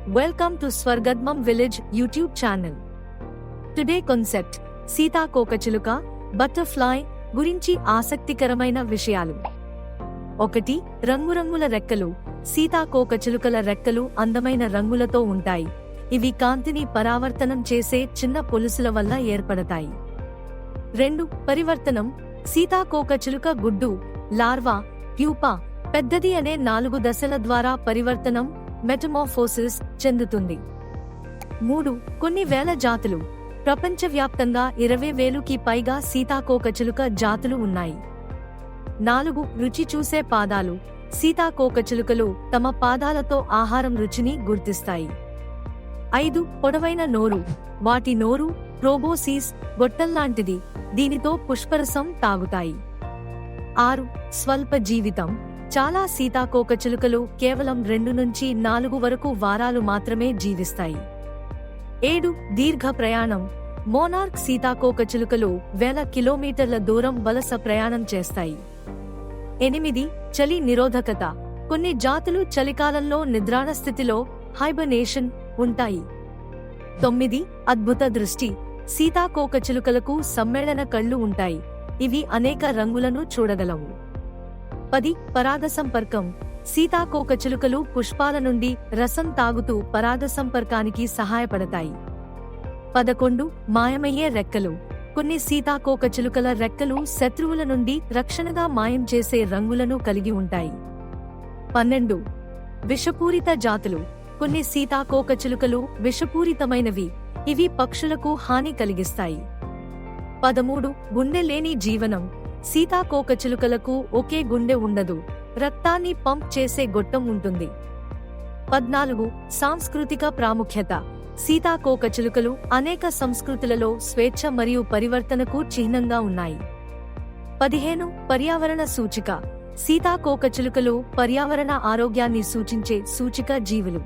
Welcome to Swargadmam Village YouTube channel. Today concept సీతాకోకచిలుక butterfly గురించి ఆసక్తికరమైన విషయాలు. 1. రంగురంగుల రెక్కలు. సీతాకోకచిలుకల రెక్కలు అందమైన రంగులతో ఉంటాయి. ఇవి కాంతిని పరావర్తనం చేసే చిన్న పొలుసుల వల్ల ఏర్పడతాయి. 2. పరివర్తనం. సీతాకోకచిలుక గుడ్డు, లార్వా, ప్యూపా, పెద్దది అనే 4 దశల ద్వారా పరివర్తనం మెటమార్ఫోసిస్ చెందుతుంది. 3. కొన్ని వేల జాతులు. ప్రపంచవ్యాప్తంగా 20,000కి పైగా సీతాకోకచిలుక జాతులు ఉన్నాయి. 4. రుచి చూసే పాదాలు. సీతాకోకచిలుకలు తమ పాదాలతో ఆహారం రుచిని గుర్తిస్తాయి. 5. పొడవైన నోరు. వాటి నోరు ప్రోబోసిస్ గొట్టంలాంటిది, దీనితో పుష్పరసం తాగుతాయి. 6. స్వల్ప జీవితం. చాలా సీతాకోకచిలుకలు కేవలం 2 నుంచి 4 వరకు వారాలు మాత్రమే జీవిస్తాయి. 7. దీర్ఘ ప్రయాణం. మోనార్క్ సీతాకోకచిలుకలు వేల కిలోమీటర్ల దూరం వలస ప్రయాణం చేస్తాయి. 8. చలి నిరోధకత. కొన్ని జాతులు చలికాలంలో నిద్రాణ స్థితిలో హైబర్నేషన్ ఉంటాయి. 9. అద్భుత దృష్టి. సీతాకోకచిలుకలకు సమ్మేళన కళ్ళు ఉంటాయి. ఇవి అనేక రంగులను చూడగలవు. 10. పరాగ సంపర్కం. సీతాకోకచిలుకలు పుష్పాల నుండి రసం తాగుతూ పరాగ సంపర్కానికి సహాయపడతాయి. 11. మాయమయ్యే రెక్కలు. కొన్ని సీతాకోకచిలుకల రెక్కలు శత్రువుల నుండి రక్షణగా మాయం చేసే రంగులను కలిగి ఉంటాయి. 12. విషపూరిత జాతులు. కొన్ని సీతాకోకచిలుకలు విషపూరితమైనవి, ఇవి పక్షులకు హాని కలిగిస్తాయి. 13. గుండె లేని జీవనం. సీతాకోకచిలుకలకు ఒకే గుండె ఉండదు, రక్తాన్ని పంప్ చేసే గొట్టం ఉంటుంది. 14. సాంస్కృతిక ప్రాముఖ్యత. సీతాకోకచిలుకలు అనేక సంస్కృతులలో స్వేచ్ఛ మరియు పరివర్తనకు చిహ్నంగా ఉన్నాయి. 15. పర్యావరణ సూచిక. సీతాకోకచిలుకలు పర్యావరణ ఆరోగ్యాన్ని సూచించే సూచిక జీవులు.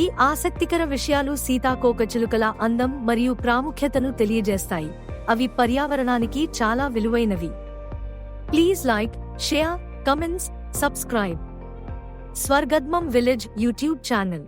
ఈ ఆసక్తికర విషయాలు సీతాకోకచిలుకల అందం మరియు ప్రాముఖ్యతను తెలియజేస్తాయి. అవి పర్యావరణానికి చాలా విలువైనవి. Please like, share, comments, subscribe. స్వర్గద్మం విలేజ్ యూట్యూబ్ ఛానల్.